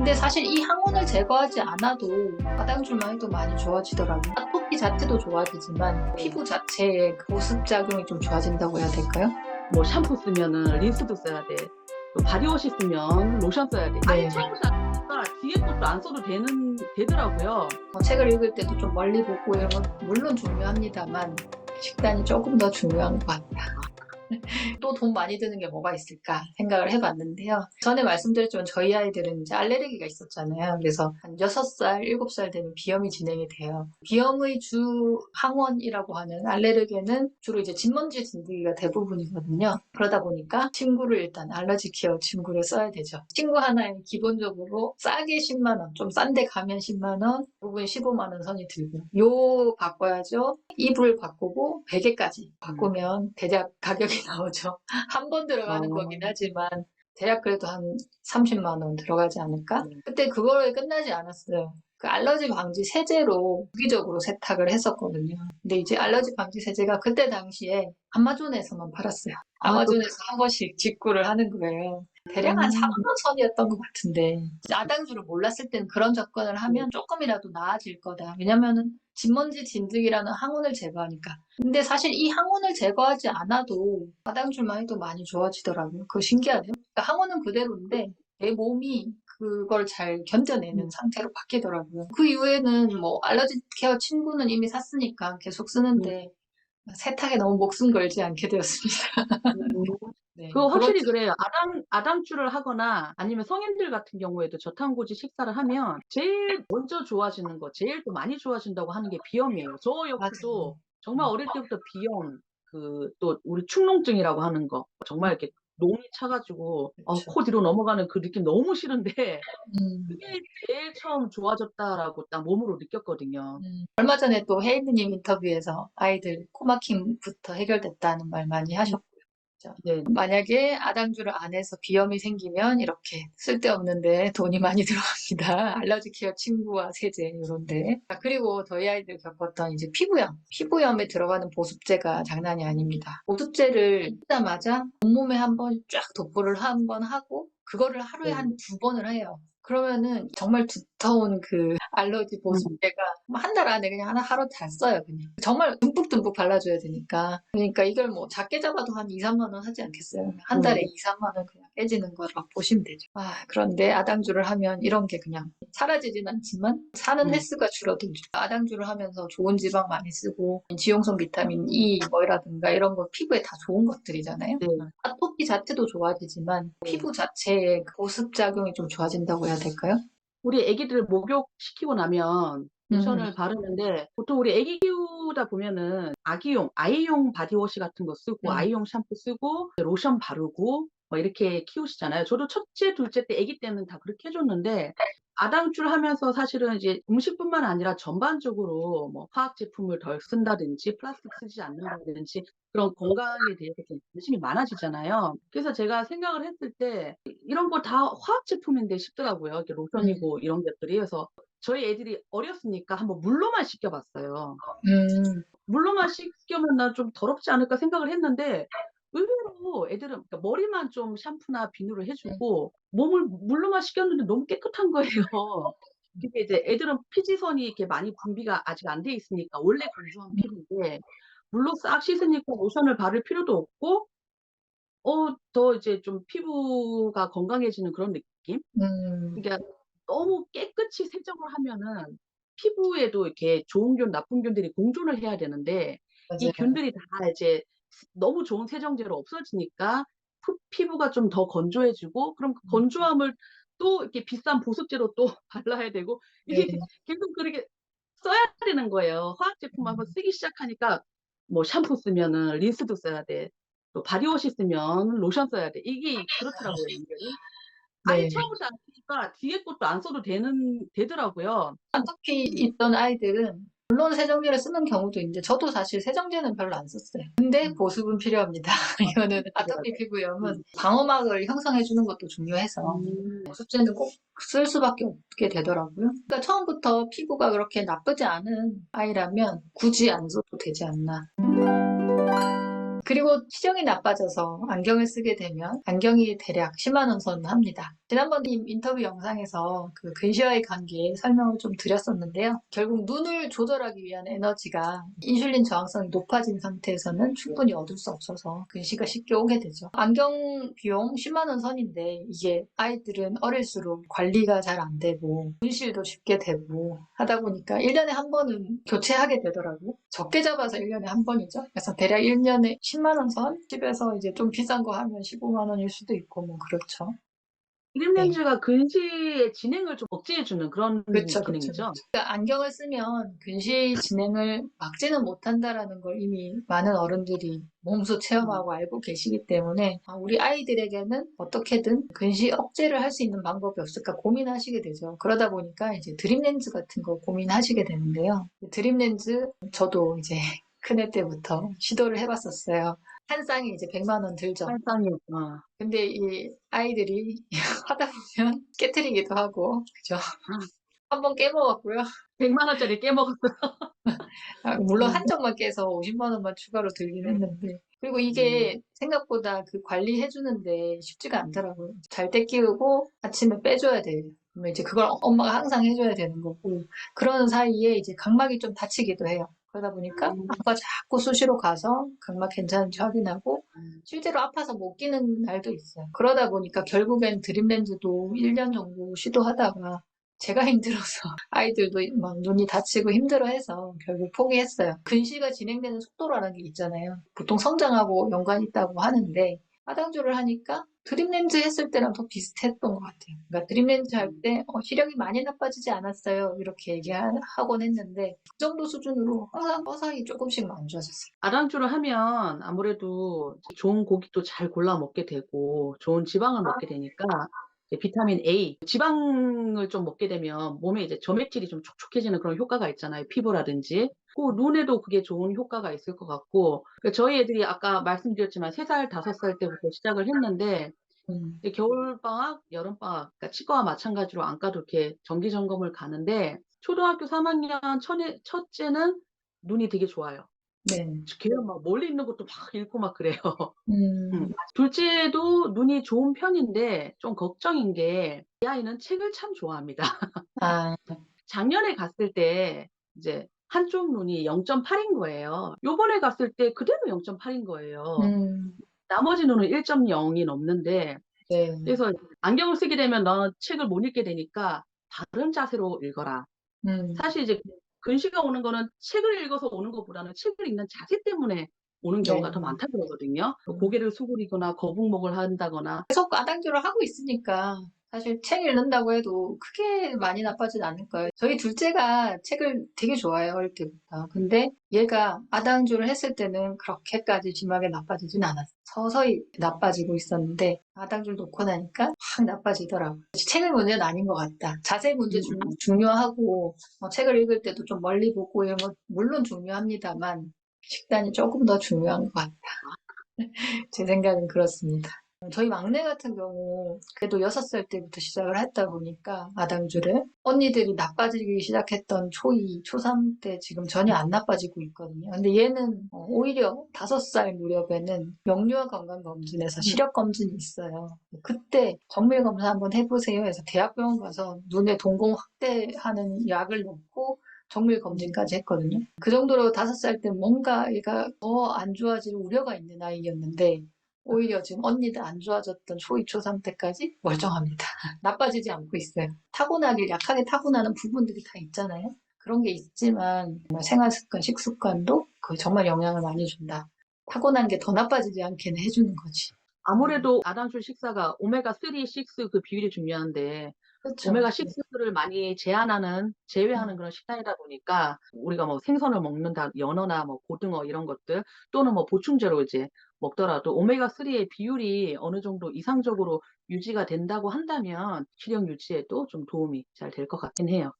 근데 사실 이 항원을 제거하지 않아도 화장줄만 해도 많이 좋아지더라고요. 아토피 자체도 좋아지지만 피부 자체의 그 보습작용이 좀 좋아진다고 해야 될까요? 뭐 샴푸 쓰면은 린스도 써야 돼. 또 바디워시 쓰면 로션 써야 돼. 아예 네. 처음부터 안 쓰니까 뒤에 것도 안 써도 되더라고요. 책을 읽을 때도 좀 멀리 보고 이런 건 물론 중요합니다만 식단이 조금 더 중요한 것 같아요. 또 돈 많이 드는 게 뭐가 있을까 생각을 해봤는데요. 전에 말씀드렸지만 저희 아이들은 이제 알레르기가 있었잖아요. 그래서 한 6살, 7살 되면 비염이 진행이 돼요. 비염의 주 항원이라고 하는 알레르겐은 주로 이제 진먼지 진드기가 대부분이거든요. 그러다 보니까 친구를 일단 알러지 케어 친구를 써야 되죠. 친구 하나에 기본적으로 싸게 10만 원, 좀 싼데 가면 10만 원, 부분 15만 원 선이 들고 요 바꿔야죠. 이불 바꾸고 베개까지 바꾸면 대략 가격이 나오죠. 한 번 들어가는 어, 거긴 하지만 대략 그래도 한 30만 원 들어가지 않을까? 네. 그때 그거에 끝나지 않았어요. 그 알러지 방지 세제로 주기적으로 세탁을 했었거든요. 근데 이제 알러지 방지 세제가 그때 당시에 아마존에서만 팔았어요. 아, 또, 아마존에서 한 번씩 직구를 하는 거예요. 대략 한 4만 음, 원 선이었던 것 같은데 아당주를 몰랐을 땐 그런 접근을 네. 하면 조금이라도 나아질 거다. 왜냐면은 진먼지 진드기라는 항원을 제거하니까. 근데 사실 이 항원을 제거하지 않아도 아당줄만 해도 많이 좋아지더라고요. 그거 신기하네요. 그러니까 항원은 그대로인데 내 몸이 그걸 잘 견뎌내는 상태로 바뀌더라고요. 그 이후에는 뭐 알러지 케어 친구는 이미 샀으니까 계속 음, 쓰는데 세탁에 너무 목숨 걸지 않게 되었습니다. 음. 네, 그거 그런 확실히 그래요. 아당줄을 하거나 아니면 성인들 같은 경우에도 저탄고지 식사를 하면 제일 먼저 좋아지는 거, 제일 또 많이 좋아진다고 하는 게 비염이에요. 저 맞아요. 역시도 정말 어릴 때부터 비염, 또 우리 축농증이라고 하는 거, 정말 이렇게 농이 차가지고 그렇죠. 코 뒤로 넘어가는 그 느낌 너무 싫은데 음. 그게 제일 처음 좋아졌다라고 딱 몸으로 느꼈거든요. 얼마 전에 또 헤이드님 인터뷰에서 아이들 코막힘부터 해결됐다는 말 많이 하셨고요. 그죠? 네. 만약에 아당주를 안 해서 비염이 생기면 이렇게 쓸데없는데 돈이 많이 들어갑니다. 알러지 케어 침구와 세제 이런데. 그리고 저희 아이들 겪었던 이제 피부염. 피부염에 들어가는 보습제가 장난이 아닙니다. 보습제를 쓰자마자 온몸에 한 번 쫙 도포를 한 번 하고 그거를 하루에 네. 한 2번을 해요. 그러면은 정말 두터운 그 알러지 음, 보습제가 한 달 안에 그냥 하루 다 써요, 그냥. 정말 듬뿍듬뿍 발라줘야 되니까. 그러니까 이걸 뭐 작게 잡아도 한 2, 3만 원 하지 않겠어요? 한 달에 음, 2, 3만 원 그냥 깨지는 거라고 보시면 되죠. 그런데 아당주를 하면 이런 게 그냥 사라지진 않지만 사는 음, 횟수가 줄어들죠. 아당주를 하면서 좋은 지방 많이 쓰고 지용성 비타민 E 뭐라든가 이런 거 피부에 다 좋은 것들이잖아요. 네. 아토피 자체도 좋아지지만 네. 피부 자체의 그 보습작용이 좀 좋아진다고 해야 될까요? 우리 아기들 목욕시키고 나면 음, 로션을 바르는데 보통 우리 아기 키우다 보면은 아이용 바디워시 같은 거 쓰고 음, 아이용 샴푸 쓰고 로션 바르고 뭐 이렇게 키우시잖아요. 저도 첫째, 둘째 때 아기 때는 다 그렇게 해줬는데 아당줄 하면서 사실은 이제 음식뿐만 아니라 전반적으로 뭐 화학 제품을 덜 쓴다든지 플라스틱 쓰지 않는다든지 그런 건강에 대해서 좀 관심이 많아지잖아요. 그래서 제가 생각을 했을 때 이런 거 다 화학 제품인데 싶더라고요. 이렇게 음, 로션이고 이런 것들이. 그래서 저희 애들이 어렸으니까 한번 물로만 씻겨봤어요. 음, 물로만 씻겨면 나 좀 더럽지 않을까 생각을 했는데 의외로 애들은 그러니까 머리만 좀 샴푸나 비누를 해주고 몸을 물로만 씻겼는데 너무 깨끗한 거예요. 그게 이제 애들은 피지선이 이렇게 많이 분비가 아직 안 돼 있으니까 원래 건조한 피부인데 물로 싹 씻으니까 로션을 바를 필요도 없고 더 이제 좀 피부가 건강해지는 그런 느낌? 음, 그러니까 너무 깨끗이 세정을 하면은 피부에도 이렇게 좋은 균, 나쁜 균들이 공존을 해야 되는데 이 맞아요. 균들이 다 이제 너무 좋은 세정제로 없어지니까 피부가 좀 더 건조해지고 그럼 그 건조함을 또 이렇게 비싼 보습제로 또 발라야 되고 네. 이게 계속 그렇게 써야 되는 거예요. 화학 제품 한번 쓰기 시작하니까 뭐 샴푸 쓰면은 린스도 써야 돼. 또 바디워시 쓰면 로션 써야 돼. 이게 그렇더라고요, 연결이. 아예 네. 처음부터 안 쓰니까 뒤에 것도 안 써도 되더라고요. 아토피 음, 있던 아이들은 물론 세정제를 쓰는 경우도 있는데 저도 사실 세정제는 별로 안 썼어요. 근데 음, 보습은 필요합니다. 이거는 아토피 그래요. 피부염은 음, 방어막을 형성해주는 것도 중요해서 음, 보습제는 꼭 쓸 수밖에 없게 되더라고요. 그러니까 처음부터 피부가 그렇게 나쁘지 않은 아이라면 굳이 안 써도 되지 않나. 그리고 시력이 나빠져서 안경을 쓰게 되면 안경이 대략 10만 원 선 합니다. 지난번 인터뷰 영상에서 그 근시와의 관계 설명을 좀 드렸었는데요. 결국 눈을 조절하기 위한 에너지가 인슐린 저항성이 높아진 상태에서는 충분히 얻을 수 없어서 근시가 쉽게 오게 되죠. 안경 비용 10만 원 선인데 이게 아이들은 어릴수록 관리가 잘 안 되고 분실도 쉽게 되고 하다 보니까 1년에 한 번은 교체하게 되더라고요. 적게 잡아서 1년에 한 번이죠. 그래서 대략 1년에 10만 원 선? 집에서 이제 좀 비싼 거 하면 15만 원일 수도 있고 뭐 그렇죠. 그림 네. 렌즈가 근시의 진행을 좀 억제해주는 그런 그쵸, 그쵸, 그쵸. 기능이죠. 그러니까 안경을 쓰면 근시 진행을 막지는 못한다라는 걸 이미 많은 어른들이 몸소 체험하고 알고 계시기 때문에 우리 아이들에게는 어떻게든 근시 억제를 할 수 있는 방법이 없을까 고민하시게 되죠. 그러다 보니까 이제 드림 렌즈 같은 거 고민하시게 되는데요. 드림 렌즈 저도 이제 큰애 때부터 시도를 해봤었어요. 한 쌍이 이제 100만 원 들죠. 환상이, 근데 이 아이들이 하다 보면 깨트리기도 하고, 그죠? 한 번 깨먹었고요. 100만 원짜리 깨먹었어요. 물론 한정만 깨서 50만 원만 추가로 들긴 했는데. 그리고 이게 생각보다 그 관리해주는데 쉽지가 않더라고요. 잘 때 끼우고 아침에 빼줘야 돼요. 그러면 이제 그걸 엄마가 항상 해줘야 되는 거고. 그러는 사이에 이제 각막이 좀 다치기도 해요. 그러다 보니까 아빠가 자꾸 수시로 가서 각막 괜찮은지 확인하고 실제로 아파서 못 끼는 날도 있어요. 그러다 보니까 결국엔 드림렌즈도 1년 정도 시도하다가 제가 힘들어서 아이들도 막 눈이 다치고 힘들어해서 결국 포기했어요. 근시가 진행되는 속도라는 게 있잖아요. 보통 성장하고 연관이 있다고 하는데 하당조를 하니까 드림렌즈 했을 때랑 더 비슷했던 것 같아요. 그러니까 드림렌즈 할 때 시력이 많이 나빠지지 않았어요. 이렇게 얘기하곤 했는데 그 정도 수준으로 항상 서서히 조금씩 안 좋아졌어요. 아당주를 하면 아무래도 좋은 고기도 잘 골라 먹게 되고 좋은 지방을 먹게 되니까 이제 비타민 A, 지방을 좀 먹게 되면 몸에 이제 점액질이 좀 촉촉해지는 그런 효과가 있잖아요. 피부라든지. 그 눈에도 그게 좋은 효과가 있을 것 같고 저희 애들이 아까 말씀드렸지만 3살, 5살 때부터 시작을 했는데 겨울방학, 여름방학, 그러니까 치과와 마찬가지로 안과도 이렇게 정기 점검을 가는데 초등학교 3학년 첫째는 눈이 되게 좋아요. 네. 걔는 막 멀리 있는 것도 막 읽고 막 그래요. 음, 둘째도 눈이 좋은 편인데 좀 걱정인 게 이 아이는 책을 참 좋아합니다. 아, 작년에 갔을 때 이제 한쪽 눈이 0.8인 거예요. 요번에 갔을 때 그대로 0.8인 거예요. 음, 나머지 눈은 1.0이 넘는데 네. 그래서 안경을 쓰게 되면 너는 책을 못 읽게 되니까 바른 자세로 읽어라. 음, 사실 이제 근시가 오는 거는 책을 읽어서 오는 것보다는 책을 읽는 자세 때문에 오는 네. 경우가 더 많다 그러거든요. 고개를 수그리거나 거북목을 한다거나. 계속 아당교를 하고 있으니까 사실 책 읽는다고 해도 크게 많이 나빠지는 않을 거예요. 저희 둘째가 책을 되게 좋아해요, 어릴 때부터. 근데 얘가 아당주를 했을 때는 그렇게까지 심하게 나빠지진 않았어요. 서서히 나빠지고 있었는데 아당주를 놓고 나니까 확 나빠지더라고요. 책의 문제는 아닌 것 같다. 자세 문제 중요하고 책을 읽을 때도 좀 멀리 보고 이런 거 물론 중요합니다만 식단이 조금 더 중요한 것 같다. 제 생각은 그렇습니다. 저희 막내 같은 경우 그래도 6살 때부터 시작을 했다 보니까 아당주를 언니들이 나빠지기 시작했던 초2, 초3 때 지금 전혀 안 나빠지고 있거든요. 근데 얘는 오히려 5살 무렵에는 영유아 건강검진에서 시력검진이 있어요. 그때 정밀검사 한번 해보세요 해서 대학병원 가서 눈에 동공 확대하는 약을 넣고 정밀검진까지 했거든요. 그 정도로 5살 때 뭔가 얘가 더 안 좋아질 우려가 있는 아이였는데 오히려 지금 언니들 안 좋아졌던 초2, 초3 때까지 멀쩡합니다. 나빠지지 않고 있어요. 타고나길 약하게 타고나는 부분들이 다 있잖아요. 그런 게 있지만 생활 습관, 식습관도 그게 정말 영향을 많이 준다. 타고난 게 더 나빠지지 않게는 해주는 거지. 아무래도 아당줄 식사가 오메가3, 6 그 비율이 중요한데 그렇죠. 오메가6를 많이 제외하는 그런 식단이다 보니까 우리가 뭐 생선을 먹는다, 연어나 뭐 고등어 이런 것들 또는 뭐 보충제로 이제 먹더라도 오메가3의 비율이 어느 정도 이상적으로 유지가 된다고 한다면 시력 유지에도 좀 도움이 잘 될 것 같긴 해요.